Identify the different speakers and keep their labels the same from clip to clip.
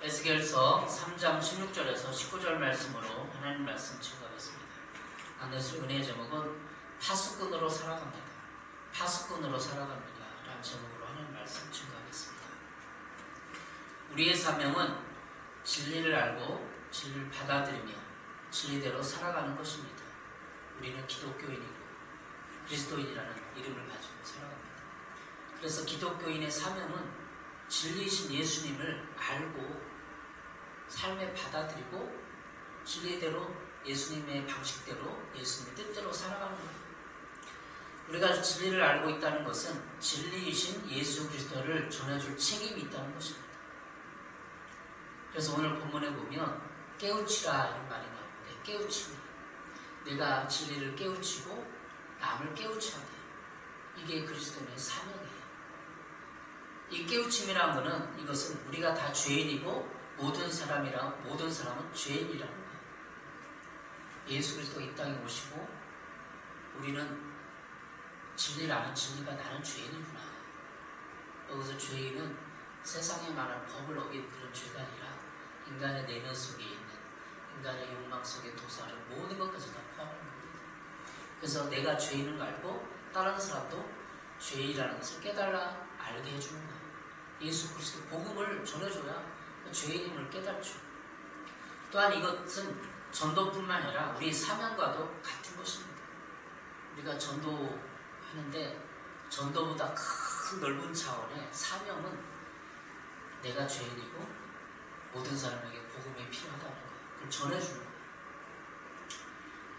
Speaker 1: 에스겔서 3장 16절에서 19절 말씀으로 하나님 말씀 증거하겠습니다. 안에서 은혜의 제목은 파수꾼으로 살아갑니다. 파수꾼으로 살아갑니다. 라는 제목으로 하나님 말씀 증거하겠습니다. 우리의 사명은 진리를 알고 진리를 받아들이며 진리대로 살아가는 것입니다. 우리는 기독교인이고 그리스도인이라는 이름을 가지고 살아갑니다. 그래서 기독교인의 사명은 진리이신 예수님을 알고 삶에 받아들이고 진리대로 예수님의 방식대로 예수님의 뜻대로 살아가는 겁니다. 우리가 진리를 알고 있다는 것은 진리이신 예수 그리스도를 전해줄 책임이 있다는 것입니다. 그래서 오늘 본문에 보면 깨우치라 이런 말이 나오는데 깨우치니 내가 진리를 깨우치고 남을 깨우쳐야 돼. 이게 그리스도인의 사명이에요. 이 깨우침이라는 것은 이것은 우리가 다 죄인이고 모든 사람은 죄인이라는 거예요. 예수 그리스도가 이 땅에 오시고 우리는 진리를 아는 진리가 나는 죄인이구나. 여기서 죄인은 세상에 말하는 법을 어긴 그런 죄가 아니라 인간의 내면 속에 있는 인간의 욕망 속에 도사하는 모든 것까지 다 포함하는 겁니다. 그래서 내가 죄인을 알고 다른 사람도 죄인이라는 것을 깨달아 알게 해주는 거예요. 예수 그리스도 복음을 전해줘야 죄인임을 깨닫죠. 또한 이것은 전도뿐만 아니라 우리 사명과도 같은 것입니다. 우리가 전도하는데 전도보다 큰 넓은 차원의 사명은 내가 죄인이고 모든 사람에게 복음이 필요하다는 거예요. 그걸 전해주는 거예요.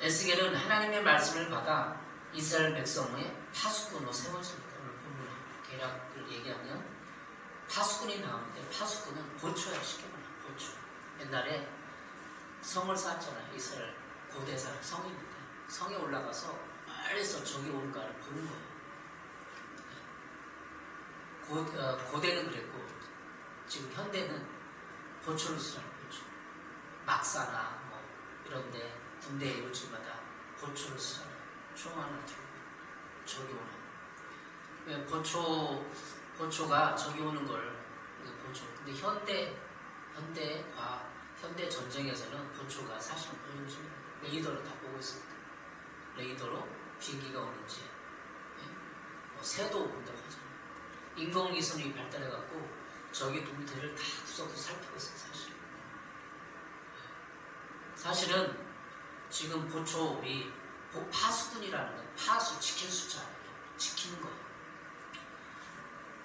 Speaker 1: 에스겔은 하나님의 말씀을 받아 이스라엘 백성의 파수꾼으로 세워집니다. 오늘 본문에 개략을 얘기하면 파수꾼이 나오는데 파수꾼은 보초야. 쉽게 말하면 보초. 옛날에 성을 쌓았잖아요. 이스라엘 고대 사람 성이 있는데 성에 올라가서 멀리서 적이 오는가를 보는 거예요. 고대는 그랬고 지금 현대는 보초를 쓰잖아요. 보초. 막사나 뭐 이런데 군대에 올 때마다 보초를 쓰잖아요. 총 하나 들고 적이 오나. 보초가 적이 오는 걸 보초. 근데 현대 전쟁에서는 보초가 사실은 요즘 레이더로 다 보고 있습니다. 레이더로 비행기가 오는지, 뭐 새도 본다고 하잖아요. 인공위성이 발달해갖고 적이 동태를 다 구석구석 살피고 있어요. 사실은 지금 보초 우리 파수꾼이라는 건 파수 지킬 숫자 지키는 거예요.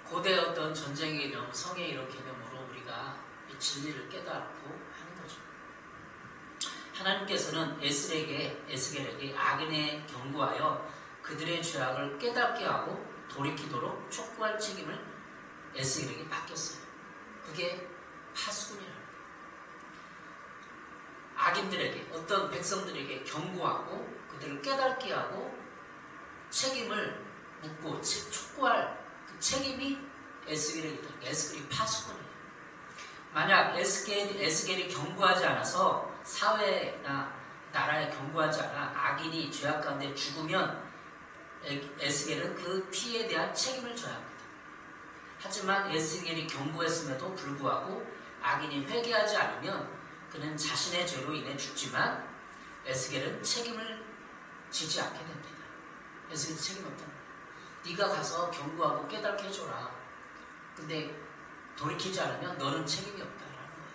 Speaker 1: 고대 어떤 전쟁의 개념, 성의 이런 개념으로 우리가 이 진리를 깨닫고 하는 거죠. 하나님께서는 에스겔에게 악인에 경고하여 그들의 죄악을 깨닫게 하고 돌이키도록 촉구할 책임을 에스겔에게 맡겼어요. 그게 파수꾼이라는 거예요. 악인들에게, 어떤 백성들에게 경고하고 그들을 깨닫게 하고 책임을 묻고 촉구할 그 책임이 에스겔에게 있다. 에스겔이 파수꾼이에요. 만약 에스겔이 경고하지 않아서 사회나 나라에 경고하지 않아 악인이 죄악 가운데 죽으면 에스겔은 그 피해에 대한 책임을 져야 합니다. 하지만 에스겔이 경고했음에도 불구하고 악인이 회개하지 않으면 그는 자신의 죄로 인해 죽지만 에스겔은 책임을 지지 않게 됩니다. 에스겔이 책임 없다는 거예요. 네가 가서 경고하고 깨닫게 해줘라. 근데 돌이키지 않으면 너는 책임이 없다라는 거예요.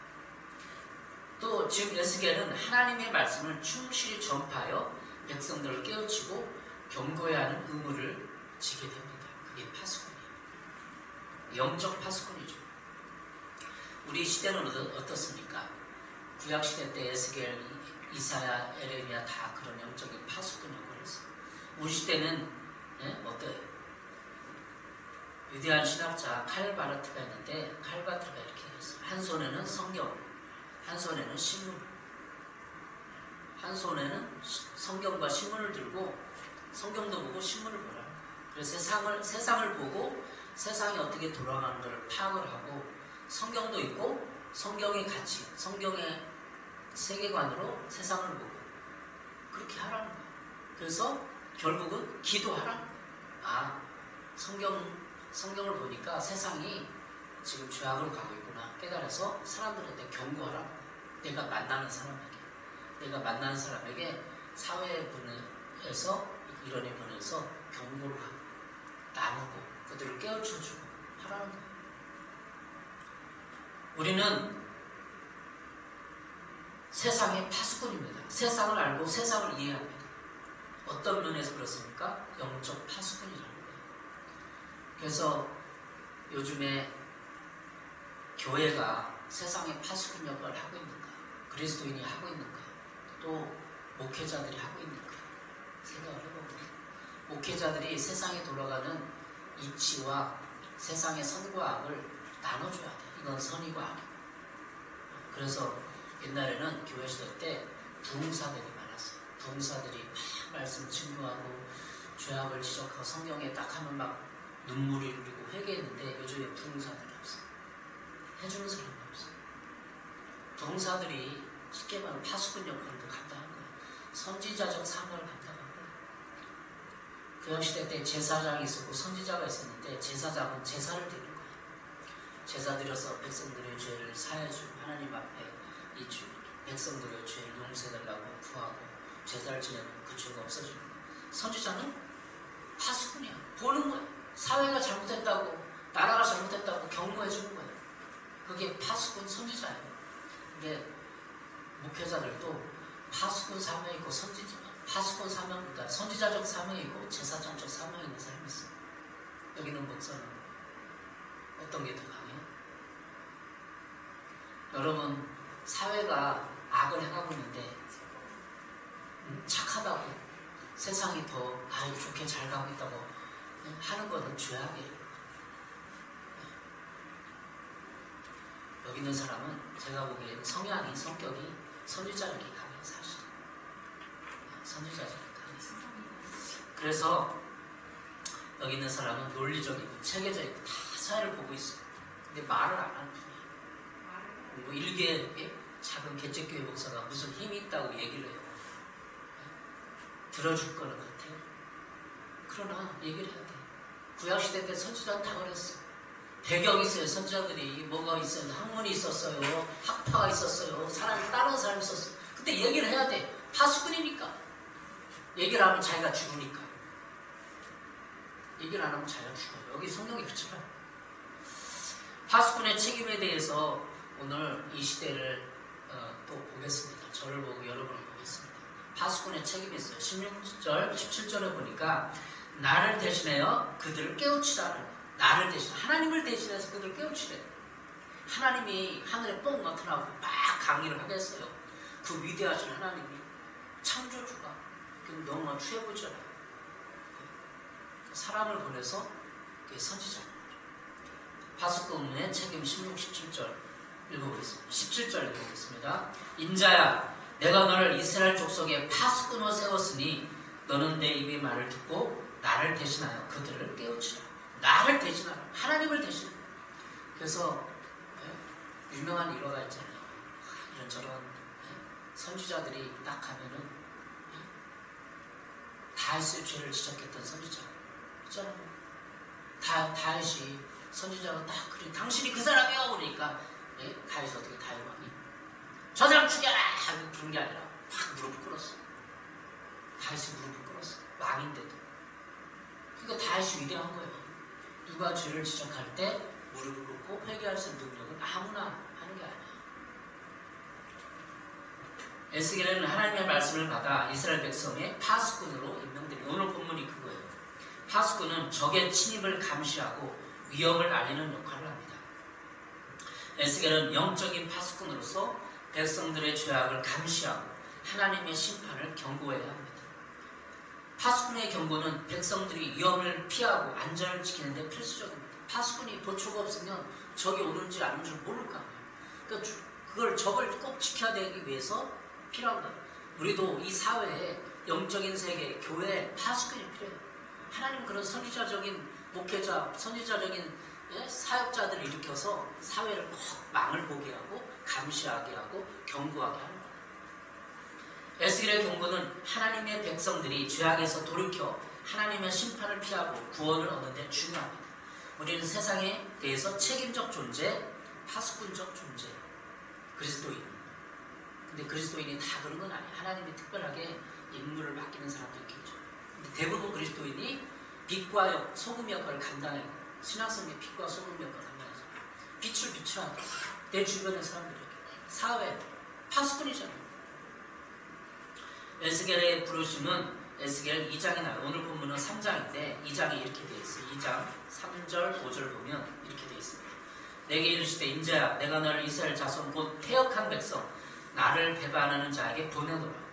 Speaker 1: 또 지금 에스겔은 하나님의 말씀을 충실히 전파하여 백성들을 깨우치고 경고해야 하는 의무를 지게 됩니다. 그게 파수꾼이에요. 영적 파수꾼이죠. 우리 시대는 어떻습니까? 구약시대 때 에스겔, 이사야, 에레미야 다 그런 영적인 파수꾼 역할을 했어요. 우리 시대는 어때요? 위대한 신학자 칼바르트가 있는데 칼바르트가 이렇게 얘기했어요. 한 손에는 성경, 한 손에는 신문, 한 손에는 성경과 신문을 들고 성경도 보고 신문을 보라는 거예요. 그래서 세상을 보고 세상이 어떻게 돌아가는 것을 파악을 하고 성경도 있고 성경의 가치, 성경의 세계관으로 세상을 보고 그렇게 하라는 거예요. 그래서 결국은 기도하라는 거예요. 성경을 보니까 세상이 지금 죄악으로 가고 있구나 깨달아서 사람들한테 경고하라고. 내가 만나는 사람에게 사회 분야에서 이론에 보내서 경고를 하고 나누고 그들을 깨우쳐주고 하라는 거예요. 우리는 세상의 파수꾼입니다. 세상을 알고 세상을 이해합니다. 어떤 면에서 그렇습니까? 영적 파수꾼이라는 거예요. 그래서 요즘에 교회가 세상의 파수꾼 역할을 하고 있는가? 그리스도인이 하고 있는가? 또 목회자들이 하고 있는가? 생각을 해봅니다. 목회자들이 세상에 돌아가는 이치와 세상의 선과 악을 나눠줘야 돼. 이건 선이고 악이고. 그래서 옛날에는 교회 시대 때 부흥사들이 많았어요. 부흥사들이 막 말씀 증거하고 죄악을 지적하고 성경에 딱 하면 막 눈물이 흘리고 회개했는데 요즘에 부흥사들이 없어요. 해주는 사람이 없어요. 부흥사들이 쉽게 말하면 파수꾼 역할을 감당한 거예요. 선지자적 사명을 감당한 거예요. 구약시대 때 제사장이 있었고 선지자가 있었는데 제사장은 제사를 드리는 거예요. 제사 드려서 백성들의 죄를 사해주고 하나님 앞에 이 백성들의 죄를 용서해달라고 구하고 제사를 지내면 그 죄가 없어지는 거예요. 선지자는 파수꾼이야. 보는 거예요. 사회가 잘못했다고 나라가 잘못했다고 경고해 주는 거예요. 그게 파수꾼 선지자예요. 근데 목회자들도 파수꾼 사명이 있고 파수꾼 사명, 그러니까 선지자적 사명이 있고 제사장적 사명이 있는 사람이 있어요. 여기는 목사는 어떤 게 더 강해요? 여러분 사회가 악을 행하고 있는데 착하다고 세상이 더 좋게 잘 가고 있다고 하는 것은 죄악이에요. 여기 있는 사람은 제가 보기엔 성격이 선지자적이 강해요. 사실 선지자적이 강해요. 그래서 여기 있는 사람은 논리적이고 체계적이고 다 사회를 보고 있어요. 근데 말을 안 하는 분이에요. 뭐 일개 작은 개척교회 목사가 무슨 힘이 있다고 얘기를 해요. 들어줄 거는 같아요. 그러나 얘기를 해야 돼. 구약시대 때 선지자는 다 그랬어. 배경이 있어요. 선지자들이 뭐가 있어요. 학문이 있었어요. 학파가 있었어요. 사람이 다른 사람이 있었어요. 그때 얘기를 해야 돼. 파수꾼이니까. 얘기를 안 하면 자기가 죽으니까. 얘기를 안 하면 자기가 죽어요. 여기 성경이 그렇잖아요. 파수꾼의 책임에 대해서 오늘 이 시대를 또 보겠습니다. 저를 보고 여러분을 보겠습니다. 파수꾼의 책임이 있어요. 16절, 17절에 보니까 나를 대신하여 그들을 깨우치라는 거예요. 나를 대신, 하나님을 대신해서 그들을 깨우치래요. 하나님이 하늘에 뻥 나타나고 막 강의를 하겠어요. 그 위대하신 하나님이 창조주가 너무나 추해보잖아요. 사람을 보내서 선지자입니다. 파수꾼의 책임 16, 17절 읽어보겠습니다. 17절 읽어보겠습니다. 인자야, 내가 너를 이스라엘 족속의 파수꾼으로 세웠으니 너는 내 입의 말을 듣고 나를 대신하여 그들을 깨우치라. 나를 대신하라. 하나님을 대신하라. 그래서 유명한 일화가 있잖아요. 이런저런 선지자들이 딱 하면은 다윗의 죄를 지적했던 선지자 있잖아요. 다윗이 선지자가 딱 그래 당신이 그 사람이요 그러니까 다윗이 어떻게 다윗 왕이 저 사람 죽여라 하고 부른 게 아니라 막 무릎을 꿇었어. 다윗이 무릎을 꿇었어. 왕인데도. 그러니까 다윗이 위대한 거예요. 누가 죄를 지적할 때 무릎을 꿇고 회개할 수 있는 능력은 아무나 하는 게 아니에요. 에스겔은 하나님의 말씀을 받아 이스라엘 백성의 파수꾼으로 임명됩니다. 오늘 본문이 그거예요. 파수꾼은 적의 침입을 감시하고 위협을 알리는 역할을 합니다. 에스겔은 영적인 파수꾼으로서 백성들의 죄악을 감시하고 하나님의 심판을 경고해야 합니다. 파수꾼의 경고는 백성들이 위험을 피하고 안전을 지키는 데 필수적입니다. 파수꾼이 보초가 없으면 적이 오는지 안 오는지 모를 거 아니에요. 그러니까 그걸 적을 꼭 지켜야 되기 위해서 필요합니다. 우리도 이 사회에 영적인 세계, 교회에 파수꾼이 필요해요. 하나님은 그런 선지자적인 목회자, 선지자적인 사역자들을 일으켜서 사회를 꼭 망을 보게 하고 감시하게 하고 경고하게 하는 거예요. 에스겔의 경고는 하나님의 백성들이 죄악에서 돌이켜 하나님의 심판을 피하고 구원을 얻는 데 중요합니다. 우리는 세상에 대해서 책임적 존재, 파수꾼적 존재, 그리스도인. 근데 그리스도인이 다 그런 건 아니에요. 하나님이 특별하게 임무를 맡기는 사람도 있겠죠. 근데 대부분 그리스도인이 빛과 소금 역할을 감당해요. 신학성의 빛과 소금 역할을 감당해서 빛을 비추라고 내 주변의 사람들에게 사회 파수꾼이잖아요. 에스겔의 부르심은 에스겔 2장에 나와요. 오늘 본문은 3장인데 2장이 이렇게 되어 있어요. 2장 3절 5절 보면 이렇게 되어 있습니다. 내게 이르시되 인자야 내가 너를 이스라엘 자손 곧 태역한 백성 나를 배반하는 자에게 보내노라.